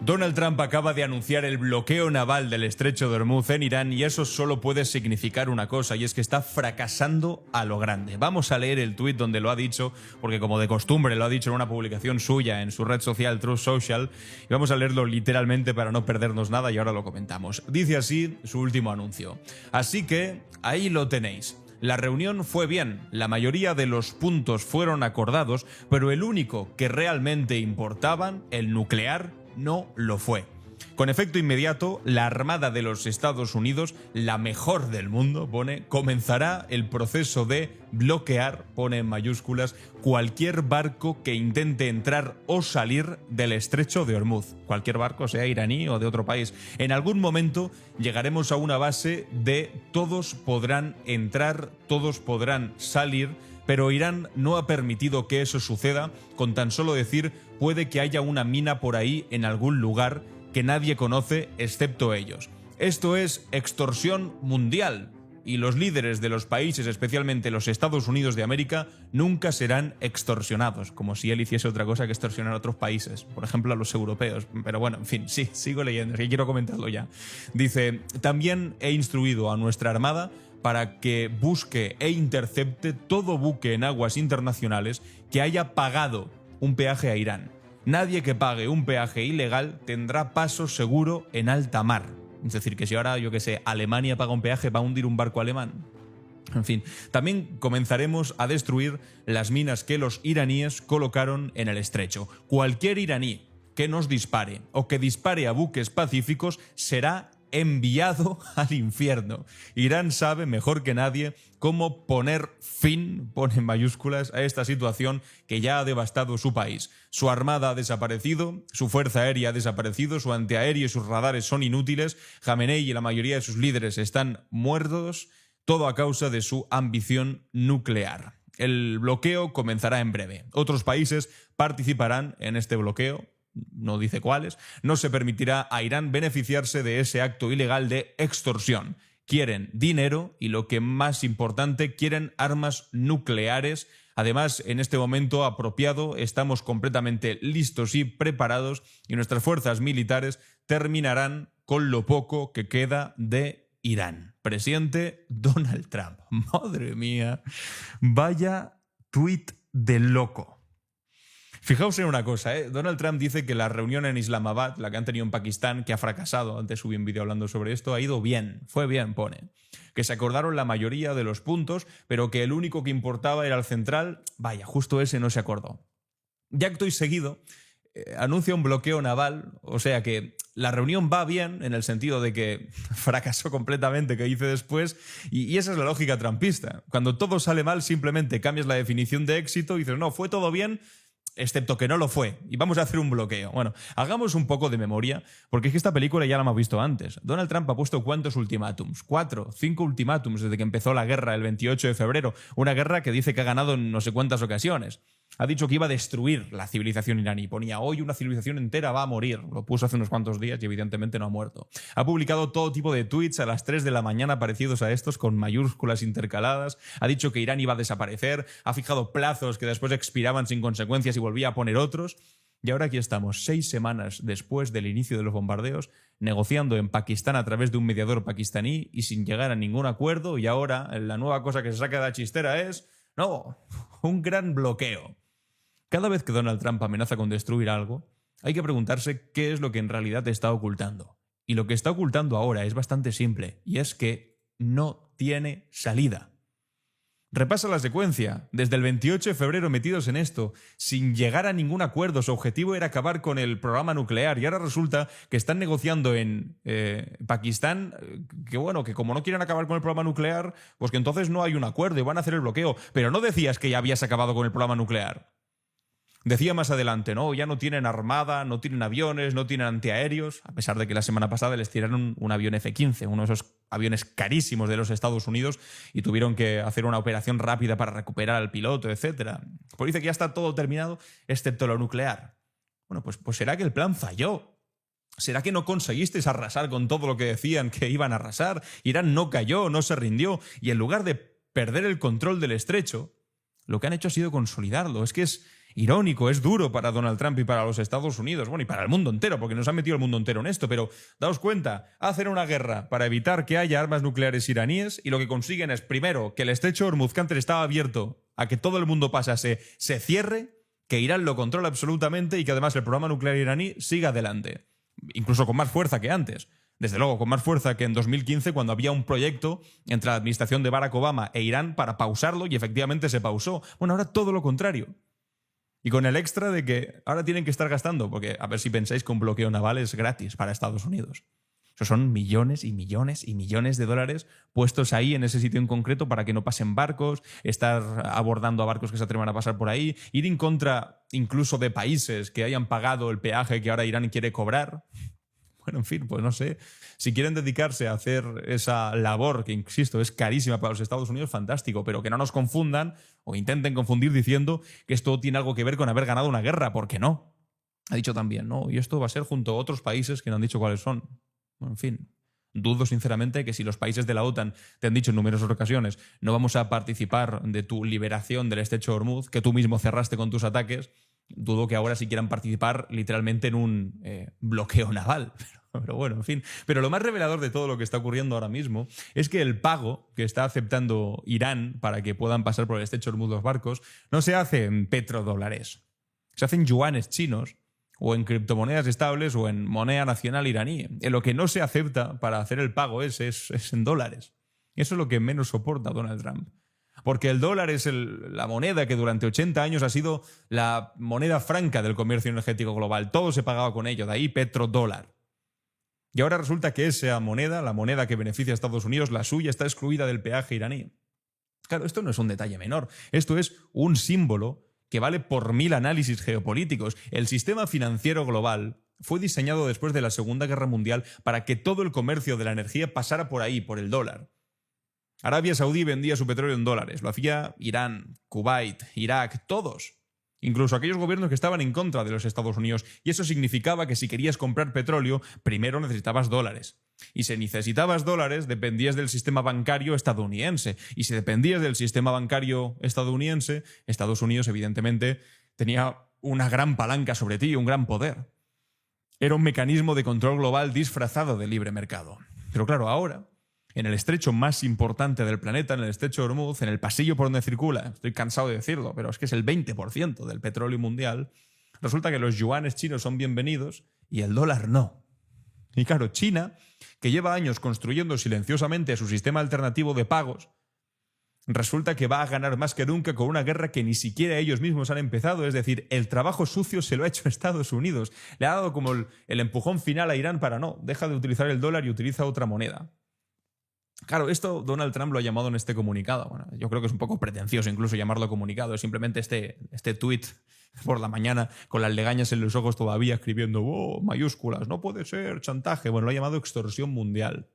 Donald Trump acaba de anunciar el bloqueo naval del estrecho de Hormuz en Irán y eso solo puede significar una cosa, y es que está fracasando a lo grande. Vamos a leer el tuit donde lo ha dicho, porque como de costumbre lo ha dicho en una publicación suya en su red social Truth Social, y vamos a leerlo literalmente para no perdernos nada y ahora lo comentamos. Dice así su último anuncio. Así que ahí lo tenéis. La reunión fue bien, la mayoría de los puntos fueron acordados, pero el único que realmente importaban, el nuclear, no lo fue. Con efecto inmediato, la Armada de los Estados Unidos, la mejor del mundo, comenzará el proceso de bloquear, pone en mayúsculas, cualquier barco que intente entrar o salir del estrecho de Hormuz. Cualquier barco, sea iraní o de otro país. En algún momento llegaremos a una base de todos podrán entrar, todos podrán salir, pero Irán no ha permitido que eso suceda, con tan solo decir puede que haya una mina por ahí en algún lugar que nadie conoce excepto ellos. Esto es extorsión mundial y los líderes de los países, especialmente los Estados Unidos de América, nunca serán extorsionados, como si él hiciese otra cosa que extorsionar a otros países, por ejemplo a los europeos. Pero bueno, en fin, sí, sigo leyendo, que quiero comentarlo ya. Dice, también he instruido a nuestra Armada para que busque e intercepte todo buque en aguas internacionales que haya pagado un peaje a Irán. Nadie que pague un peaje ilegal tendrá paso seguro en alta mar. Es decir, que si ahora, yo que sé, Alemania paga un peaje, ¿va a hundir un barco alemán? En fin, también comenzaremos a destruir las minas que los iraníes colocaron en el estrecho. Cualquier iraní que nos dispare o que dispare a buques pacíficos será enviado al infierno. Irán sabe mejor que nadie cómo poner fin, pone en mayúsculas, a esta situación que ya ha devastado su país. Su armada ha desaparecido, su fuerza aérea ha desaparecido, su antiaéreo y sus radares son inútiles, Jamenei y la mayoría de sus líderes están muertos, todo a causa de su ambición nuclear. El bloqueo comenzará en breve. Otros países participarán en este bloqueo, no dice cuáles. No se permitirá a Irán beneficiarse de ese acto ilegal de extorsión. Quieren dinero y, lo que más importante, quieren armas nucleares. Además, en este momento apropiado, estamos completamente listos y preparados y nuestras fuerzas militares terminarán con lo poco que queda de Irán. Presidente Donald Trump. Madre mía, vaya tuit de loco. Fijaos en una cosa, Donald Trump dice que la reunión en Islamabad, la que han tenido en Pakistán, que ha fracasado, antes subí un vídeo hablando sobre esto, ha ido bien, fue bien, pone. Que se acordaron la mayoría de los puntos, pero que el único que importaba era el central, vaya, justo ese no se acordó. Ya acto y seguido, anuncia un bloqueo naval, o sea que la reunión va bien en el sentido de que fracasó completamente, que hice después, y esa es la lógica trumpista. Cuando todo sale mal, simplemente cambias la definición de éxito y dices, no, fue todo bien, excepto que no lo fue, y vamos a hacer un bloqueo. Bueno, hagamos un poco de memoria, porque es que esta película ya la hemos visto antes. Donald Trump ha puesto ¿cuántos ultimátums? 4, 5 ultimátums desde que empezó la guerra el 28 de febrero. Una guerra que dice que ha ganado en no sé cuántas ocasiones. Ha dicho que iba a destruir la civilización iraní. Ponía, hoy una civilización entera va a morir. Lo puso hace unos cuantos días y evidentemente no ha muerto. Ha publicado todo tipo de tweets a las 3 de la mañana parecidos a estos, con mayúsculas intercaladas. Ha dicho que Irán iba a desaparecer. Ha fijado plazos que después expiraban sin consecuencias y volvía a poner otros. Y ahora aquí estamos, 6 semanas después del inicio de los bombardeos, negociando en Pakistán a través de un mediador pakistaní y sin llegar a ningún acuerdo. Y ahora la nueva cosa que se saca de la chistera es, no, un gran bloqueo. Cada vez que Donald Trump amenaza con destruir algo, hay que preguntarse qué es lo que en realidad está ocultando. Y lo que está ocultando ahora es bastante simple, y es que no tiene salida. Repasa la secuencia. Desde el 28 de febrero metidos en esto, sin llegar a ningún acuerdo. Su objetivo era acabar con el programa nuclear, y ahora resulta que están negociando en Pakistán, que bueno, que como no quieren acabar con el programa nuclear, pues que entonces no hay un acuerdo y van a hacer el bloqueo. Pero no decías que ya habías acabado con el programa nuclear. Decía más adelante, no, ya no tienen armada, no tienen aviones, no tienen antiaéreos, a pesar de que la semana pasada les tiraron un avión F-15, uno de esos aviones carísimos de los Estados Unidos, y tuvieron que hacer una operación rápida para recuperar al piloto, etc. Pues dice que ya está todo terminado, excepto lo nuclear. Bueno, pues ¿será que el plan falló? ¿Será que no conseguisteis arrasar con todo lo que decían que iban a arrasar? Irán no cayó, no se rindió, y en lugar de perder el control del estrecho, lo que han hecho ha sido consolidarlo. Es que es irónico, es duro para Donald Trump y para los Estados Unidos, bueno, y para el mundo entero, porque nos ha metido el mundo entero en esto, pero daos cuenta, hacen una guerra para evitar que haya armas nucleares iraníes y lo que consiguen es, primero, que el estrecho de Hormuz, que antes estaba abierto a que todo el mundo pasase, se cierre, que Irán lo controla absolutamente y que además el programa nuclear iraní siga adelante, incluso con más fuerza que antes. Desde luego, con más fuerza que en 2015, cuando había un proyecto entre la administración de Barack Obama e Irán para pausarlo y efectivamente se pausó. Bueno, ahora todo lo contrario. Y con el extra de que ahora tienen que estar gastando, porque a ver si pensáis que un bloqueo naval es gratis para Estados Unidos. Eso son millones y millones y millones de dólares puestos ahí en ese sitio en concreto para que no pasen barcos, estar abordando a barcos que se atrevan a pasar por ahí, ir en contra incluso de países que hayan pagado el peaje que ahora Irán quiere cobrar. Bueno, en fin, pues no sé. Si quieren dedicarse a hacer esa labor, que insisto, es carísima para los Estados Unidos, fantástico, pero que no nos confundan o intenten confundir diciendo que esto tiene algo que ver con haber ganado una guerra, porque no. Ha dicho también, ¿no? Y esto va a ser junto a otros países que no han dicho cuáles son. Bueno, en fin. Dudo sinceramente que si los países de la OTAN te han dicho en numerosas ocasiones no vamos a participar de tu liberación del estrecho de Hormuz, que tú mismo cerraste con tus ataques, dudo que ahora sí quieran participar literalmente en un bloqueo naval. Pero bueno, en fin. Pero lo más revelador de todo lo que está ocurriendo ahora mismo es que el pago que está aceptando Irán para que puedan pasar por el estrecho de Hormuz los barcos no se hace en petrodólares. Se hace en yuanes chinos o en criptomonedas estables o en moneda nacional iraní. En lo que no se acepta para hacer el pago es en dólares. Eso es lo que menos soporta Donald Trump. Porque el dólar es la moneda que durante 80 años ha sido la moneda franca del comercio energético global. Todo se pagaba con ello, de ahí petrodólar. Y ahora resulta que esa moneda, la moneda que beneficia a Estados Unidos, la suya, está excluida del peaje iraní. Claro, esto no es un detalle menor. Esto es un símbolo que vale por 1000 análisis geopolíticos. El sistema financiero global fue diseñado después de la Segunda Guerra Mundial para que todo el comercio de la energía pasara por ahí, por el dólar. Arabia Saudí vendía su petróleo en dólares, lo hacía Irán, Kuwait, Irak, todos. Incluso aquellos gobiernos que estaban en contra de los Estados Unidos. Y eso significaba que si querías comprar petróleo, primero necesitabas dólares. Y si necesitabas dólares, dependías del sistema bancario estadounidense. Y si dependías del sistema bancario estadounidense, Estados Unidos, evidentemente, tenía una gran palanca sobre ti, un gran poder. Era un mecanismo de control global disfrazado de libre mercado. Pero claro, ahora, en el estrecho más importante del planeta, en el estrecho de Hormuz, en el pasillo por donde circula, estoy cansado de decirlo, pero es que es el 20% del petróleo mundial, resulta que los yuanes chinos son bienvenidos y el dólar no. Y claro, China, que lleva años construyendo silenciosamente su sistema alternativo de pagos, resulta que va a ganar más que nunca con una guerra que ni siquiera ellos mismos han empezado. Es decir, el trabajo sucio se lo ha hecho Estados Unidos. Le ha dado como el empujón final a Irán para no, deja de utilizar el dólar y utiliza otra moneda. Claro, esto Donald Trump lo ha llamado en este comunicado. Bueno, yo creo que es un poco pretencioso incluso llamarlo comunicado. Es simplemente este tuit por la mañana con las legañas en los ojos todavía escribiendo mayúsculas, no puede ser, chantaje. Bueno, lo ha llamado extorsión mundial.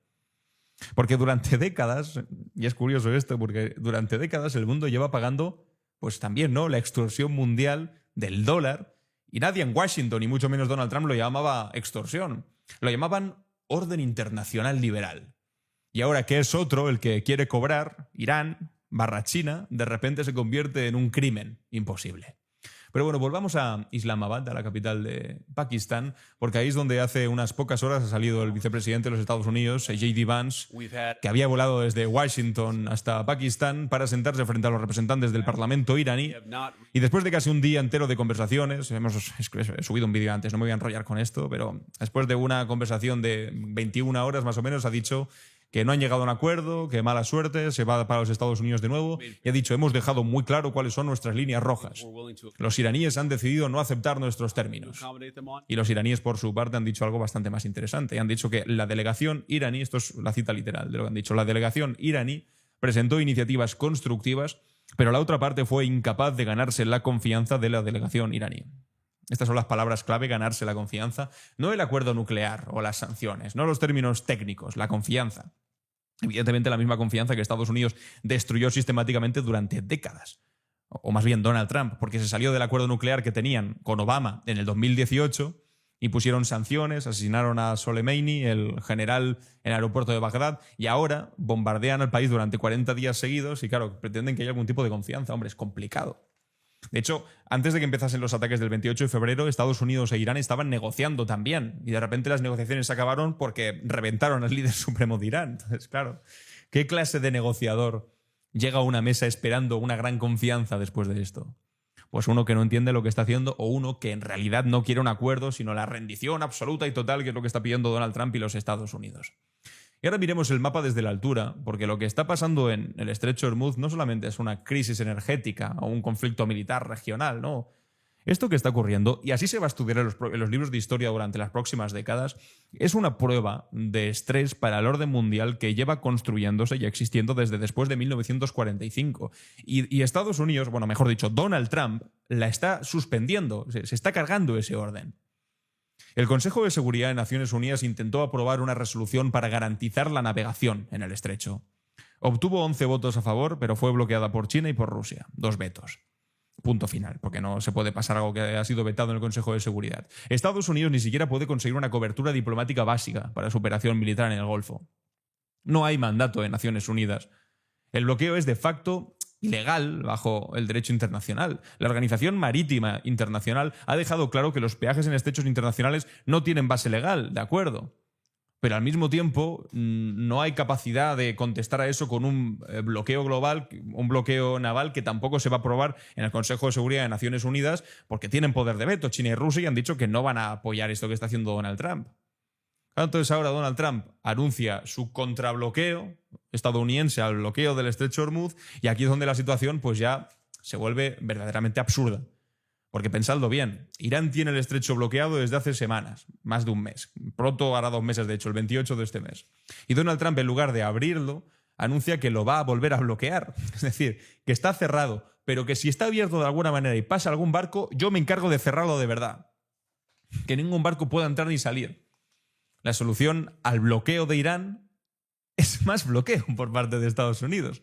Porque durante décadas, y es curioso esto, porque durante décadas el mundo lleva pagando, pues también, ¿no?, la extorsión mundial del dólar. Y nadie en Washington, y mucho menos Donald Trump, lo llamaba extorsión. Lo llamaban orden internacional liberal. Y ahora que es otro el que quiere cobrar, Irán / China, de repente se convierte en un crimen imposible. Pero bueno, volvamos a Islamabad, a la capital de Pakistán, porque ahí es donde hace unas pocas horas ha salido el vicepresidente de los Estados Unidos, J.D. Vance, que había volado desde Washington hasta Pakistán para sentarse frente a los representantes del Parlamento iraní. Y después de casi un día entero de conversaciones, he subido un vídeo antes, no me voy a enrollar con esto, pero después de una conversación de 21 horas más o menos, ha dicho que no han llegado a un acuerdo, que mala suerte, se va para los Estados Unidos de nuevo, y ha dicho, hemos dejado muy claro cuáles son nuestras líneas rojas. Los iraníes han decidido no aceptar nuestros términos. Y los iraníes, por su parte, han dicho algo bastante más interesante. Han dicho que la delegación iraní, esto es la cita literal de lo que han dicho, la delegación iraní presentó iniciativas constructivas, pero la otra parte fue incapaz de ganarse la confianza de la delegación iraní. Estas son las palabras clave, ganarse la confianza. No el acuerdo nuclear o las sanciones, no los términos técnicos, la confianza. Evidentemente la misma confianza que Estados Unidos destruyó sistemáticamente durante décadas. O más bien Donald Trump, porque se salió del acuerdo nuclear que tenían con Obama en el 2018 y pusieron sanciones, asesinaron a Soleimani, el general en el aeropuerto de Bagdad, y ahora bombardean al país durante 40 días seguidos y claro, pretenden que haya algún tipo de confianza. Hombre, es complicado. De hecho, antes de que empezasen los ataques del 28 de febrero, Estados Unidos e Irán estaban negociando también. Y de repente las negociaciones se acabaron porque reventaron al líder supremo de Irán. Entonces, claro, ¿qué clase de negociador llega a una mesa esperando una gran confianza después de esto? Pues uno que no entiende lo que está haciendo o uno que en realidad no quiere un acuerdo, sino la rendición absoluta y total, que es lo que está pidiendo Donald Trump y los Estados Unidos. Y ahora miremos el mapa desde la altura, porque lo que está pasando en el estrecho de Hormuz no solamente es una crisis energética o un conflicto militar regional, no. Esto que está ocurriendo, y así se va a estudiar en los libros de historia durante las próximas décadas, es una prueba de estrés para el orden mundial que lleva construyéndose y existiendo desde después de 1945. Y Estados Unidos, bueno, mejor dicho, Donald Trump, la está suspendiendo, se está cargando ese orden. El Consejo de Seguridad de Naciones Unidas intentó aprobar una resolución para garantizar la navegación en el estrecho. Obtuvo 11 votos a favor, pero fue bloqueada por China y por Rusia. 2 vetos. Punto final, porque no se puede pasar algo que ha sido vetado en el Consejo de Seguridad. Estados Unidos ni siquiera puede conseguir una cobertura diplomática básica para su operación militar en el Golfo. No hay mandato de Naciones Unidas. El bloqueo es de facto ilegal bajo el derecho internacional. La Organización Marítima Internacional ha dejado claro que los peajes en estrechos internacionales no tienen base legal, de acuerdo. Pero al mismo tiempo no hay capacidad de contestar a eso con un bloqueo global, un bloqueo naval que tampoco se va a aprobar en el Consejo de Seguridad de Naciones Unidas porque tienen poder de veto. China y Rusia y han dicho que no van a apoyar esto que está haciendo Donald Trump. Entonces ahora Donald Trump anuncia su contrabloqueo estadounidense al bloqueo del estrecho de Hormuz y aquí es donde la situación pues ya se vuelve verdaderamente absurda. Porque pensadlo bien, Irán tiene el estrecho bloqueado desde hace semanas, más de un mes. Pronto hará 2 meses, de hecho, el 28 de este mes. Y Donald Trump, en lugar de abrirlo, anuncia que lo va a volver a bloquear. Es decir, que está cerrado, pero que si está abierto de alguna manera y pasa algún barco, yo me encargo de cerrarlo de verdad. Que ningún barco pueda entrar ni salir. La solución al bloqueo de Irán es más bloqueo por parte de Estados Unidos.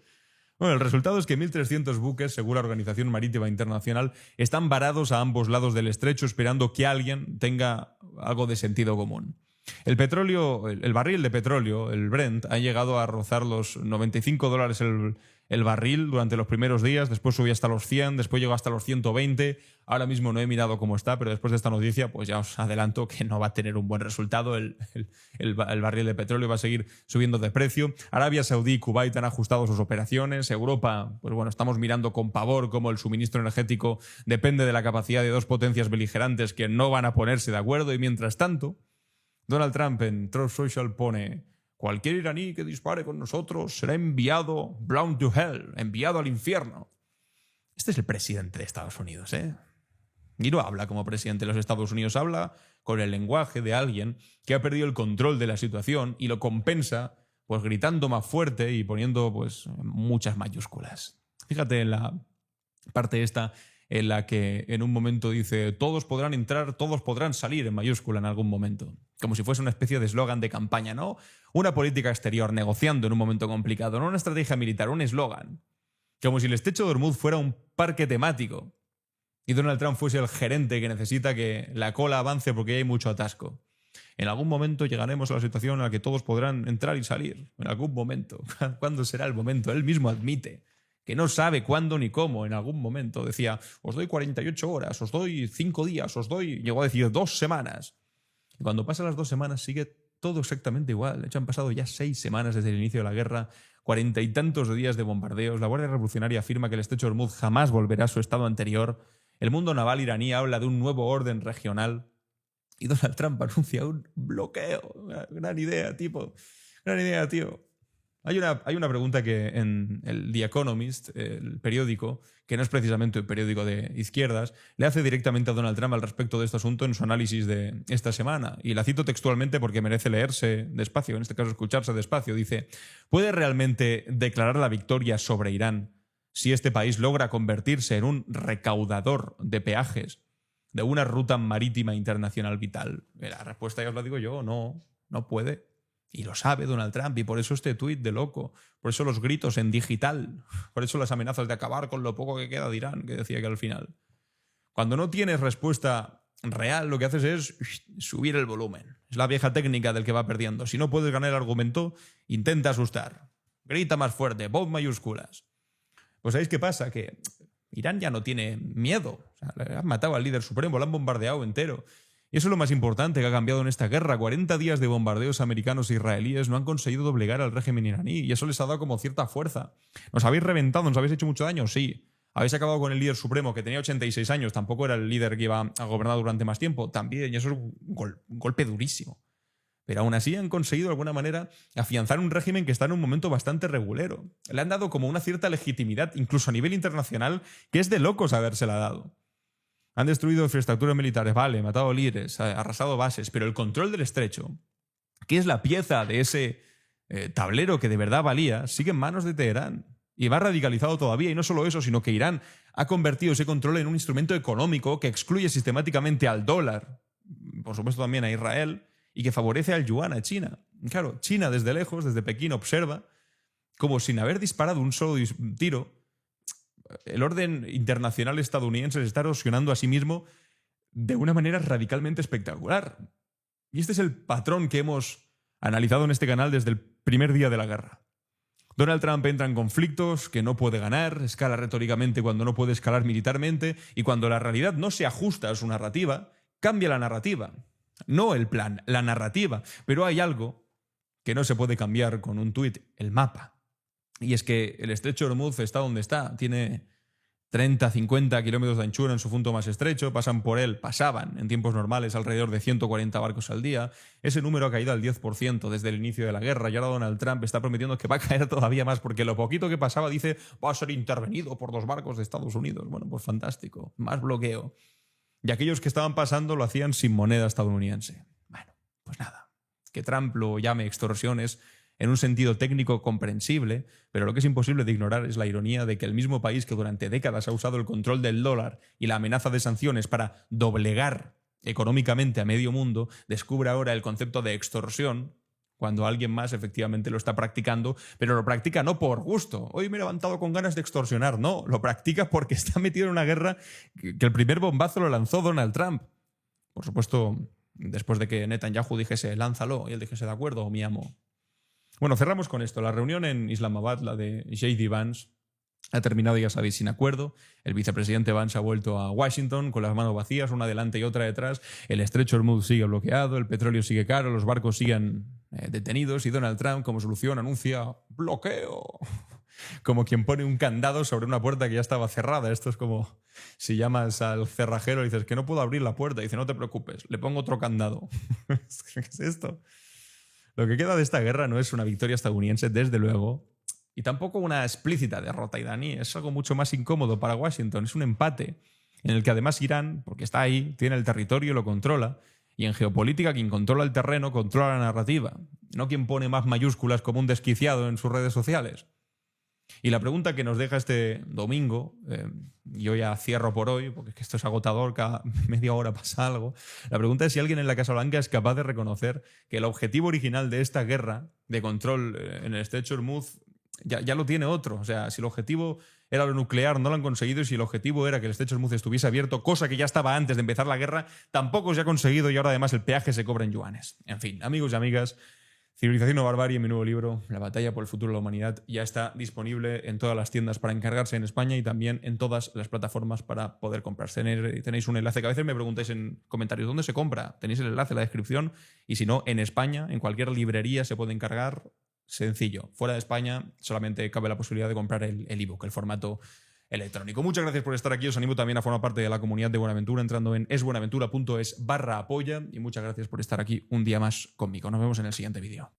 Bueno, el resultado es que 1.300 buques, según la Organización Marítima Internacional, están varados a ambos lados del estrecho esperando que alguien tenga algo de sentido común. El petróleo, el barril de petróleo, el Brent, ha llegado a rozar los $95 el barril durante los primeros días, después subió hasta los 100, después llegó hasta los 120. Ahora mismo no he mirado cómo está, pero después de esta noticia pues ya os adelanto que no va a tener un buen resultado. El barril de petróleo va a seguir subiendo de precio. Arabia Saudí y Kuwait han ajustado sus operaciones. Europa, pues bueno, estamos mirando con pavor cómo el suministro energético depende de la capacidad de 2 potencias beligerantes que no van a ponerse de acuerdo. Y mientras tanto, Donald Trump en Truth Social pone: cualquier iraní que dispare con nosotros será enviado blown to hell, enviado al infierno. Este es el presidente de Estados Unidos, ¿eh? Y no habla como presidente de los Estados Unidos, habla con el lenguaje de alguien que ha perdido el control de la situación y lo compensa pues gritando más fuerte y poniendo pues muchas mayúsculas. Fíjate en la parte esta en la que en un momento dice todos podrán entrar, todos podrán salir en mayúscula en algún momento. Como si fuese una especie de eslogan de campaña, ¿no? Una política exterior negociando en un momento complicado, no una estrategia militar, un eslogan. Como si el estrecho de Hormuz fuera un parque temático y Donald Trump fuese el gerente que necesita que la cola avance porque hay mucho atasco. En algún momento llegaremos a la situación en la que todos podrán entrar y salir. En algún momento. ¿Cuándo será el momento? Él mismo admite que no sabe cuándo ni cómo. En algún momento decía, os doy 48 horas, os doy 5 días, os doy... Llegó a decir 2 semanas. Y cuando pasan las 2 semanas sigue todo exactamente igual. De hecho, han pasado ya 6 semanas desde el inicio de la guerra, 40 y tantos días de bombardeos. La Guardia Revolucionaria afirma que el estrecho de Hormuz jamás volverá a su estado anterior. El mundo naval iraní habla de un nuevo orden regional. Y Donald Trump anuncia un bloqueo. Gran idea, tipo. Gran idea, tío. Hay una pregunta que en el The Economist, el periódico, que no es precisamente un periódico de izquierdas, le hace directamente a Donald Trump al respecto de este asunto en su análisis de esta semana. Y la cito textualmente porque merece leerse despacio, en este caso escucharse despacio. Dice, ¿puede realmente declarar la victoria sobre Irán si este país logra convertirse en un recaudador de peajes de una ruta marítima internacional vital? La respuesta ya os la digo yo, no puede. Y lo sabe Donald Trump, y por eso este tuit de loco, por eso los gritos en digital, por eso las amenazas de acabar con lo poco que queda de Irán, que decía que al final. Cuando no tienes respuesta real, lo que haces es subir el volumen. Es la vieja técnica del que va perdiendo. Si no puedes ganar el argumento, intenta asustar. Grita más fuerte, pon mayúsculas. Pues ¿sabéis qué pasa? Que Irán ya no tiene miedo. O sea, le han matado al líder supremo, lo han bombardeado entero. Y eso es lo más importante que ha cambiado en esta guerra. 40 días de bombardeos americanos e israelíes no han conseguido doblegar al régimen iraní y eso les ha dado como cierta fuerza. ¿Nos habéis reventado? ¿Nos habéis hecho mucho daño? Sí. ¿Habéis acabado con el líder supremo que tenía 86 años? Tampoco era el líder que iba a gobernar durante más tiempo. También, y eso es un golpe durísimo. Pero aún así han conseguido de alguna manera afianzar un régimen que está en un momento bastante regulero. Le han dado como una cierta legitimidad, incluso a nivel internacional, que es de locos habérsela dado. Han destruido infraestructuras militares, vale, matado líderes, arrasado bases, pero el control del estrecho, que es la pieza de ese tablero que de verdad valía, sigue en manos de Teherán. Y va radicalizado todavía, y no solo eso, sino que Irán ha convertido ese control en un instrumento económico que excluye sistemáticamente al dólar, por supuesto también a Israel, y que favorece al yuan, a China. Claro, China desde lejos, desde Pekín, observa como sin haber disparado un solo tiro, el orden internacional estadounidense se está erosionando a sí mismo de una manera radicalmente espectacular. Y este es el patrón que hemos analizado en este canal desde el primer día de la guerra. Donald Trump entra en conflictos que no puede ganar, escala retóricamente cuando no puede escalar militarmente, y cuando la realidad no se ajusta a su narrativa, cambia la narrativa. No el plan, la narrativa. Pero hay algo que no se puede cambiar con un tuit, el mapa. Y es que el estrecho de Hormuz está donde está. Tiene 30, 50 kilómetros de anchura en su punto más estrecho. Pasaban en tiempos normales alrededor de 140 barcos al día. Ese número ha caído al 10% desde el inicio de la guerra. Y ahora Donald Trump está prometiendo que va a caer todavía más porque lo poquito que pasaba dice va a ser intervenido por 2 barcos de Estados Unidos. Bueno, pues fantástico. Más bloqueo. Y aquellos que estaban pasando lo hacían sin moneda estadounidense. Bueno, pues nada. Que Trump lo llame extorsiones en un sentido técnico comprensible, pero lo que es imposible de ignorar es la ironía de que el mismo país que durante décadas ha usado el control del dólar y la amenaza de sanciones para doblegar económicamente a medio mundo, descubre ahora el concepto de extorsión cuando alguien más efectivamente lo está practicando, pero lo practica no por gusto. Hoy me he levantado con ganas de extorsionar. No, lo practica porque está metido en una guerra que el primer bombazo lo lanzó Donald Trump. Por supuesto, después de que Netanyahu dijese lánzalo y él dijese de acuerdo, mi amo. Bueno, cerramos con esto. La reunión en Islamabad, la de J.D. Vance, ha terminado, ya sabéis, sin acuerdo. El vicepresidente Vance ha vuelto a Washington con las manos vacías, una delante y otra detrás. El estrecho de Hormuz sigue bloqueado, el petróleo sigue caro, los barcos siguen detenidos y Donald Trump, como solución, anuncia bloqueo. Como quien pone un candado sobre una puerta que ya estaba cerrada. Esto es como si llamas al cerrajero y dices que no puedo abrir la puerta. Y dice, no te preocupes, le pongo otro candado. ¿Qué es esto? Lo que queda de esta guerra no es una victoria estadounidense, desde luego, y tampoco una explícita derrota iraní. Es algo mucho más incómodo para Washington. Es un empate en el que además Irán, porque está ahí, tiene el territorio y lo controla. Y en geopolítica quien controla el terreno controla la narrativa, no quien pone más mayúsculas como un desquiciado en sus redes sociales. Y la pregunta que nos deja este domingo, yo ya cierro por hoy, porque es que esto es agotador, cada media hora pasa algo. La pregunta es si alguien en la Casa Blanca es capaz de reconocer que el objetivo original de esta guerra de control en el estrecho de Hormuz ya lo tiene otro. O sea, si el objetivo era lo nuclear, no lo han conseguido, y si el objetivo era que el estrecho de Hormuz estuviese abierto, cosa que ya estaba antes de empezar la guerra, tampoco se ha conseguido, y ahora además el peaje se cobra en yuanes. En fin, amigos y amigas, Civilización o Barbarie, mi nuevo libro, La batalla por el futuro de la humanidad, ya está disponible en todas las tiendas para encargarse en España y también en todas las plataformas para poder comprarse. Tenéis un enlace que a veces me preguntáis en comentarios ¿dónde se compra? Tenéis el enlace en la descripción, y si no, en España, en cualquier librería se puede encargar. Sencillo. Fuera de España solamente cabe la posibilidad de comprar el ebook, el formato electrónico. Muchas gracias por estar aquí. Os animo también a formar parte de la comunidad de Buenaventura entrando en esbuenaventura.es/apoya, y muchas gracias por estar aquí un día más conmigo. Nos vemos en el siguiente vídeo.